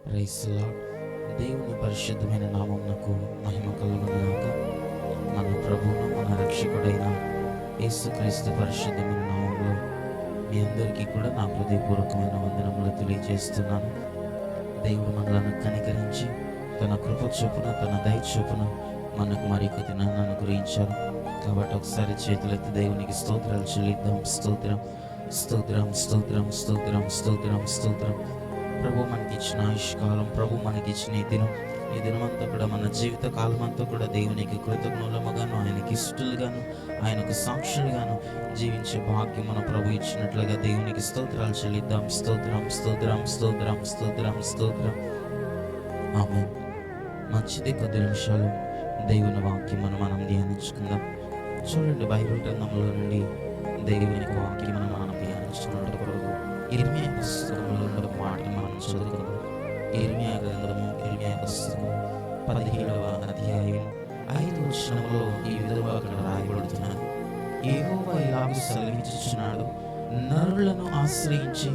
Praise the lord. దేవుని పరిశుద్ధమైన నామమునకు మహిమ కలుగునుగాక. మన ప్రభువును మన రక్షకుడైన యేసుక్రీస్తు పరిశుద్ధమైన నామంలో మీ అందరికీ కూడా నా హృదయపూర్వకమైన వందనములు తెలియజేస్తున్నాను. దేవుడు మనలను కనికరించి తన కృప చొప్పున తన దయ చొప్పున మనకు మరికొద్ది దినాన్ని అనుగ్రహించారు. కాబట్టి ఒకసారి చేతులెత్తి దేవునికి స్తోత్రాలు చెల్లిద్దాం. స్తోత్రం స్తోత్రం స్తోత్రం స్తోత్రం స్తోత్రం స్తోత్రం. ప్రభు మనకిచ్చిన ఆయుష్కాలం, ప్రభు మనకిచ్చిన ఈ దినమంతా కూడా మన జీవిత కాలం అంతా కూడా దేవునికి కృతజ్ఞులముగాను, ఆయనకి ఇష్టలుగాను, ఆయనకు సాక్షులుగాను జీవించే భాగ్యం మన ప్రభు ఇచ్చినట్లుగా దేవునికి స్తోత్రాలు చెల్లిద్దాం. స్తోత్రం స్తోత్రం స్తోత్రం స్తోత్రం స్తోత్రం. ఆమేన్. మంచిది. కొద్ది నిమిషాలు దేవుని వాక్యం మనం ధ్యానించుకుందాం. చూడండి, బైబిల్ గ్రంథంలో నుండి దేవుని వాక్యం మనం ధ్యానించుకున్నట్టు కొరకు ఇర్మియా పుస్తకంలో ఉన్న మాటలు మనం చదువుకుందాం. ఇర్మియా గ్రంథము, ఇర్మియా పుస్తకం 17వ అధ్యాయం 5వ వచనంలో ఈ విధంగా అక్కడ రాయబడుతున్నది. యెహోవా ఇలాగు సెలవిచ్చుచున్నాడు, నరులను ఆశ్రయించి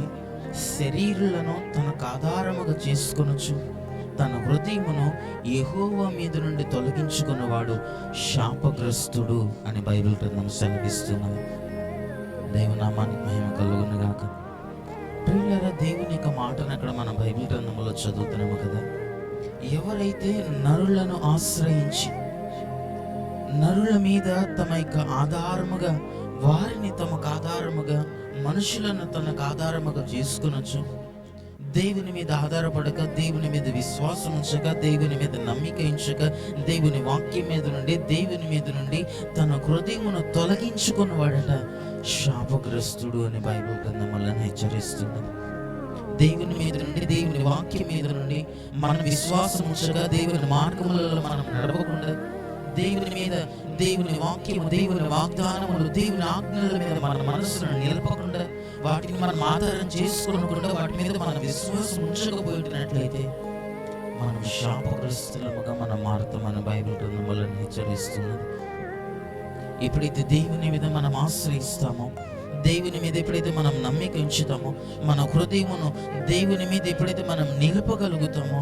శరీరులను తనకు ఆధారముగా చేసుకొనుచు తన హృదయమును యెహోవా మీద నుండి తొలగించుకున్నవాడు శాపగ్రస్తుడు అని బైబిల్ గ్రంథం సెలవిస్తున్నది. దేవునామానికి మహిమ కలుగునుగాక. ప్రియులారా, దేవుని యొక్క మాటను అక్కడ మన బైబిల్ గ్రంథంలో చదువుతున్నాము కదా. ఎవరైతే నరులను ఆశ్రయించి నరుల మీద తమ యొక్క ఆధారముగా, వారిని తమకు ఆధారముగా, మనుషులను తనకు ఆధారముగా చేసుకునొచ్చు, దేవుని మీద ఆధారపడక, దేవుని మీద విశ్వాసం ఉంచక, దేవుని మీద నమ్మిక ఉంచక, దేవుని వాక్యం దేవుని మీద నుండి తన హృదయమును తొలగించుకున్నవాడట శాపగ్రస్తుడు అని బైబిల్ గ్రంథం వల్ల హెచ్చరిస్తున్నది. దేవుని మీద నుండి, దేవుని వాక్యం మీద నుండి మన విశ్వాసం ఉంచక, దేవుని మార్గములలో మనం నడవకుండా, దేవుని మీద, దేవుని వాక్యము, దేవుని వాగ్దానములు, దేవుని ఆజ్ఞల మీద మన మనసును నిలపకుండా, వాటిని మనం ఆధారం చేసుకోకుండా, వాటి మీద మన విశ్వాసం ఉంచకపోయినట్లయితే మనం శాపగ్రస్తులముగా మనం మారుతామని బైబిల్ గ్రంథం వల్ల హెచ్చరిస్తున్నది. ఎప్పుడైతే దేవుని మీద మనం ఆశ్రయిస్తామో, దేవుని మీద ఎప్పుడైతే మనం నమ్మిక ఉంచుతామో, మన హృదయమును దేవుని మీద ఎప్పుడైతే మనం నిలపగలుగుతామో,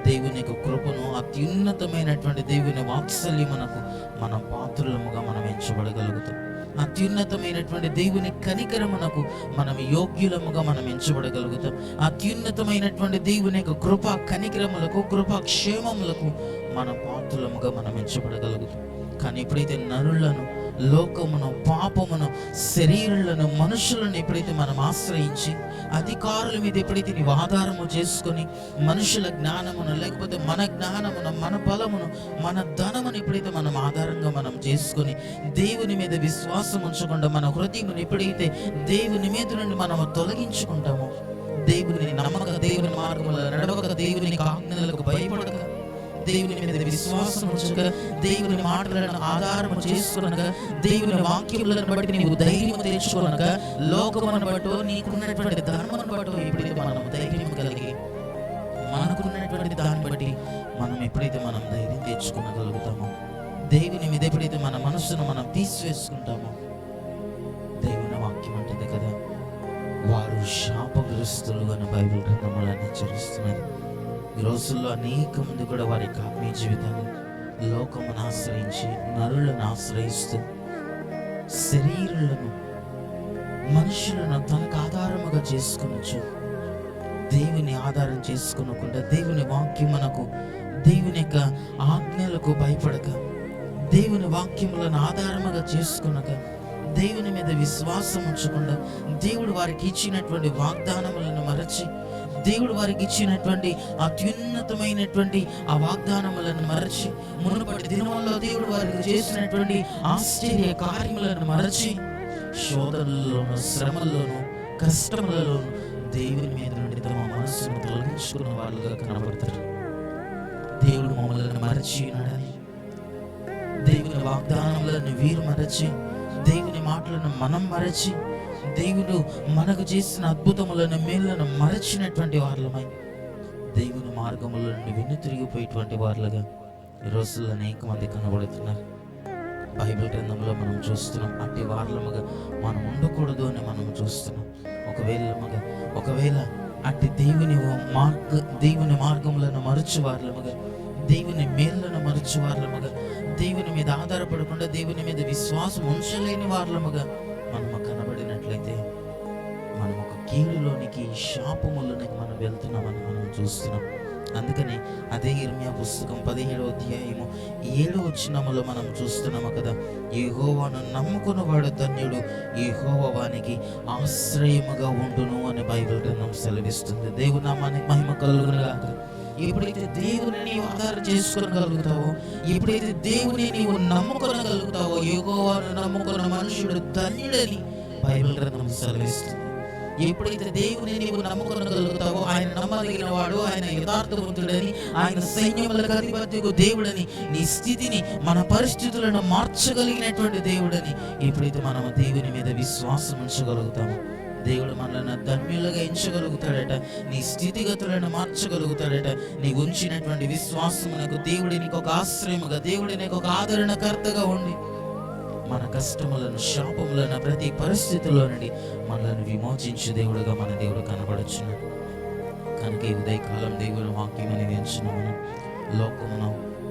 దేవుని యొక్క కృపను, అత్యున్నతమైనటువంటి దేవుని వాత్సల్యమునకు మన పాత్రులముగా మనం ఎంచబడగలుగుతాం. అత్యున్నతమైనటువంటి దేవుని కనికరమునకు మనం యోగ్యులముగా మనం ఎంచబడగలుగుతాం. అత్యున్నతమైనటువంటి దేవుని యొక్క కృపా కనికరములకు, కృపా క్షేమములకు మన పాత్రులముగా మనం ఎంచబడగలుగుతాం. కానీ ఎప్పుడైతే నరులను, లోకమును, పాపమును, శరీరులను, మనుషులను ఎప్పుడైతే మనం ఆశ్రయించి, అధికారుల మీద ఎప్పుడైతే నీవు ఆధారము చేసుకొని, మనుషుల జ్ఞానమును, లేకపోతే మన జ్ఞానమును, మన బలమును, మన ధనమును ఎప్పుడైతే మనం ఆధారంగా మనం చేసుకొని, దేవుని మీద విశ్వాసం ఉంచకుండా, మన హృదయమును ఎప్పుడైతే దేవుని మీద నుండి మనం తొలగించుకుంటామో, దేవుని నమ్మక, దేవుని మార్గములో నడవక, దేవుని ఆజ్ఞలకు భయపడక, దేవుని మీద విశ్వాసం ఉంచక, దేవుని మాటలను ఆధారం చేసుకొనక, దేవుని వాక్యములను బట్టి నీవు ధైర్యం తెచ్చుకొనక, లోకమును బట్టో, నీకున్నటువంటి ధర్మమును బట్టో ఎప్పుడైతే మనం ధైర్యం కలిగి, మనకున్నటువంటి దాన్ని బట్టి మనం ఎప్పుడైతే మనం ధైర్యం తెచ్చుకోగలుగుతామో, దేవుని మీద ఎప్పుడైతే మన మనసును మనం తీసివేసుకుంటామో, దేవుని వాక్యం అంటుంది కదా, వారు శాపగ్రస్తులు అని బైబిల్ గ్రంథంలో హెచ్చరిస్తున్నది. ఈ రోజుల్లో అనేక మంది కూడా వారి ఆత్మీయ జీవితాన్ని లోకమును ఆశ్రయించి, నరులను ఆశ్రయిస్తూ, శరీరులను, మనుషులను తనకు ఆధారముగా చేసుకొనొచ్చు, దేవుని ఆధారం చేసుకొనకుండా, దేవుని వాక్యమునకు, దేవుని యొక్క ఆజ్ఞలకు భయపడక, దేవుని వాక్యములను ఆధారముగా చేసుకొనక, దేవుని మీద విశ్వాసం ఉంచకుండా, దేవుడు వారికి ఇచ్చినటువంటి వాగ్దానములను మరచి, దేవుడు వారికి ఇచ్చినటువంటి అత్యున్నతమైనటువంటి ఆ వాగ్దానములను మరచి, మునుపటి దినములలో దేవుడు వారికి చేసినటువంటి ఆశ్చర్య కార్యములను మరచి, శోధనలోను, శ్రమల్లోను, కష్టములలోను దేవుని మీద నుండి తమ మనస్సును తొలగించుకున్న వాళ్ళుగా కనబడతారు. దేవుడు మమ్మల్ని మరచి ఉన్నాడని, దేవుని వాగ్దానములను వీరు మరచి, దేవుని మాటలను మనం మరచి, దేవుడు మనకు చేసిన అద్భుతములను, మేళ్లను మరచినటువంటి వాళ్ళమై, దేవుని మార్గముల నుండి వెన్ను తిరిగిపోయేటువంటి వాళ్ళుగా ఈ రోజుల్లో అనేక మంది కనబడుతున్నారు. బైబిల్ గ్రంథంలో మనం చూస్తున్నాం. అట్టి వాళ్ళముగా మనం ఉండకూడదు అని మనం చూస్తున్నాం. ఒకవేళ అట్టి దేవుని మార్గములను మరచువార్లముగా, దేవుని మేళ్లను మరచువార్లముగా, దేవుని మీద ఆధారపడకుండా దేవుని మీద విశ్వాసం ఉంచలేని వార్లముగా మనము కనబడినట్లయితే మనం ఒక కీడులోనికి, శాపములోనికి మనం వెళ్తున్నామని మనం చూస్తున్నాం. అందుకని అదే ఇర్మియా పుస్తకం 17వ అధ్యాయము 7వ వచనములో మనం చూస్తున్నాము కదా, యెహోవాను నమ్ముకున్నవాడు ధన్యుడు, యెహోవా వానికి ఆశ్రయముగా ఉండును అని బైబిల్ గ్రంథం సెలవిస్తుంది. దేవుని నామానికి మహిమ కలుగును గాక. ఎప్పుడైతే దేవుని నీవు ఆధారం చేసుకోగలుగుతావో, ఎప్పుడైతే దేవుని నీవు నమ్ముకొనగలుగుతావో, యెహోవాను నమ్ముకున్న మనుషుడు ధన్యుడని బైబిల్ గ్రంథం సెలవిస్తుంది. ఎప్పుడైతే దేవుని నీవు నమ్ముకొనగలుగుతావో, ఆయన నమ్మదగిన వాడు, ఆయన యథార్థవంతుడని, ఆయన సైన్యములకు అధిపత్యకు దేవుడని, నీ స్థితిని, మన పరిస్థితులను మార్చగలిగినటువంటి దేవుడని ఎప్పుడైతే మనం దేవుని మీద విశ్వాసం ఉంచగలుగుతామో, దేవుడు మనల్ని ధన్యులుగా ఎంచగలుగుతాడట. నీ స్థితిగతులను మార్చగలుగుతాడట. నీ ఉంచినటువంటి విశ్వాసమునకు దేవుడి నీకు ఒక ఆశ్రయముగా, దేవుడి నీకు ఒక ఆదరణకర్తగా ఉండి మన కష్టములను, శాపములను, ప్రతి పరిస్థితుల్లో నుండి మనల్ని విమోచించు దేవుడుగా మన దేవుడు కనబడుచున్నాడు. కనుక ఈ ఉదయకాలం దేవుని వాక్యం అనేది ఎంచున్నాము. లోకమును,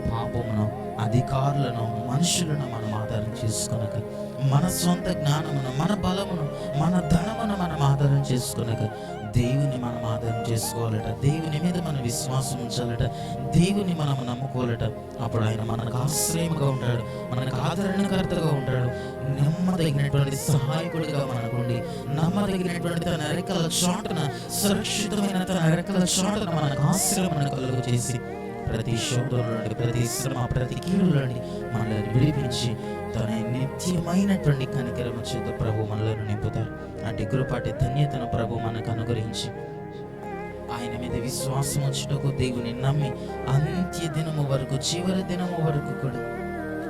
పాపమును, అధికారులను, మనుషులను మనం ఆధారం చేసుకొనక, మన సొంత జ్ఞానమును, మన బలమును, మన ధనమును మనం ఆధారం చేసుకొనక దేవుని మనం ఆధారం చేసుకోవాలట. దేవుని మీద మనం విశ్వాసం ఉంచాలట. దేవుని మనం నమ్ముకోవాలట. అప్పుడు ఆయన మనకు ఆశ్రయముగా ఉంటాడు, మనకు ఆదరణకర్తగా ఉంటాడు, నమ్మదగినటువంటి సహాయకుడిగా మనకుండి, నమ్మదగినటువంటి తన రెక్కల చాటున, సురక్షితమైన తన రెక్కల చాటున మనకు ఆశ్రయమును కలుగు చేసి ప్రతి శోధన నుండి, ప్రతి శ్రమ, ప్రతి కీడు నుండి మనల్ని విడిపించి తన నిత్యమైనటువంటి కనికరము చేత ప్రభు మనలను నింపుతారు. అటు కృపాటి ధన్యతను ప్రభు మనకు అనుగ్రహించి ఆయన మీద విశ్వాసం ఉంచుటకు, దేవుని నమ్మి అంత్య దినము వరకు, చివరి దినము వరకు కూడా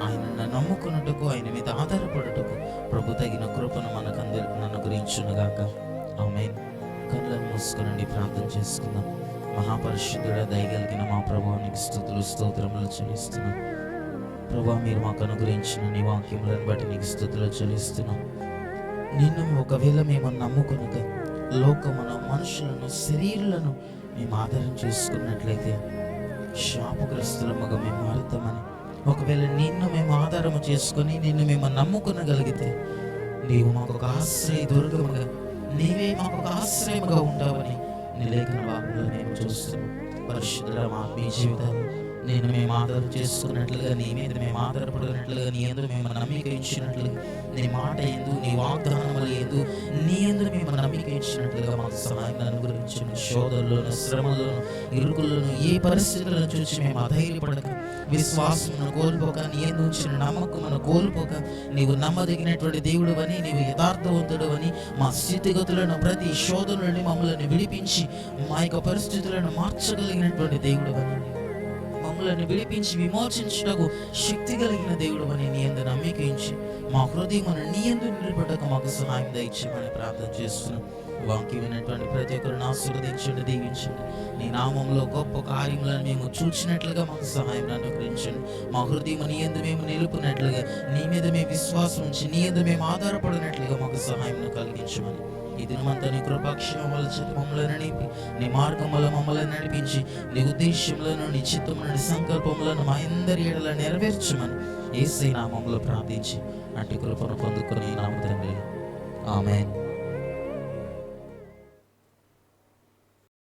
ఆయనను నమ్ముకున్నట్టుకు, ఆయన మీద ఆధారపడుటకు ప్రభు తగిన కృపను మనకు అందరికీ అనుగ్రహించునుగాక. ఆమేన్. కళ్ళను మూసుకునండి, ప్రార్థన చేసుకుందాం. మహాపరిశుద్ధుడా, దయగలిగిన మా ప్రభువానికి స్తుతులు, స్తోత్రములు చెల్లిస్తున్నాం. ప్రభా, మీరు మాకు అనుగ్రహించిన నీ వాక్యములను బట్టి నీకు స్తుతులు చెల్లిస్తున్నాం. నిన్ను ఒకవేళ మేము నమ్ముకునక లోకమును, మనుషులను, శరీరులను మేము ఆధారం చేసుకున్నట్లయితే శాపగ్రస్తులముగా మేము మారుతామని, ఒకవేళ నిన్ను మేము ఆధారము చేసుకొని నిన్ను మేము నమ్ముకునగలిగితే నీవు మాకు ఒక ఆశ్రయ దుర్గముగా, నీవే మాకు ఒక ఆశ్రయముగా ఉంటావని నీ లేఖన వాక్యంలో మేము చూస్తున్నాం. పరిశుద్ధుల మా ఆత్మీయ జీవితాలు నేను మేము ఆధారం చేసుకున్నట్లుగా, నీ మీద మేము ఆధారపడినట్లుగా, నీ యందు మేము నమ్మిక ఇచ్చినట్లుగా, నీ మాట ఎందు, నీ వాగ్దానములు ఎందు, నీ యందు మేము నమ్మిక ఇచ్చినట్లుగా మాకు సహాయం అనుగ్రహించిన శోధనలోను, శ్రమలోను, ఇరుకులను, ఏ పరిస్థితులను చూసి మేము అధైర్యపడక, విశ్వాసమును కోల్పోక, నీ యందు ఉంచిన నమ్మకమును కోల్పోక, నీవు నమ్మదగినటువంటి దేవుడు అని, నీవు యథార్థవంతుడు అని, మా స్థితిగతులను, ప్రతి శోధన నుండి మమ్మల్ని విడిపించి మా యొక్క పరిస్థితులను మార్చగలిగినటువంటి దేవుడు అని, మమ్మల్ని విడిపించి విమోచించుటకు శక్తి కలిగిన దేవుడు అని నీ యందు నమ్మిక ఉంచి మా హృదయమును నీ యందు నిలబడక మాకు సహాయం దయచేయమని ప్రార్థన చేస్తున్నాం. వాక్యం విన్నటువంటి ప్రతి ఒక్కరిని ఆశీర్వదించండి, దీవించండి. నీ నామంలో గొప్ప కార్యములను మేము చూచినట్లుగా మాకు సహాయం అనుగ్రహించండి. మా హృదయం నీ యందు మేము నిలుపునట్లుగా, నీ మీద మేము విశ్వాసం ఉంచి నీ యందు మేము ఆధారపడినట్లుగా మాకు సహాయం కలిగించమని, ఈ దినమంతా నీ కృపాక్షేమముల చేత మమ్మల్ని నింపి, నీ మార్గములో మమ్మల్ని నడిపించి, నీ ఉద్దేశములను, నీ చిత్తములను, నీ సంకల్పములను మా అందరి ఎడల నెరవేర్చమని యేసయ్య నామములో ప్రార్థించి అట్టి కృపను పొందుకొని నామ తండ్రి. ఆమేన్.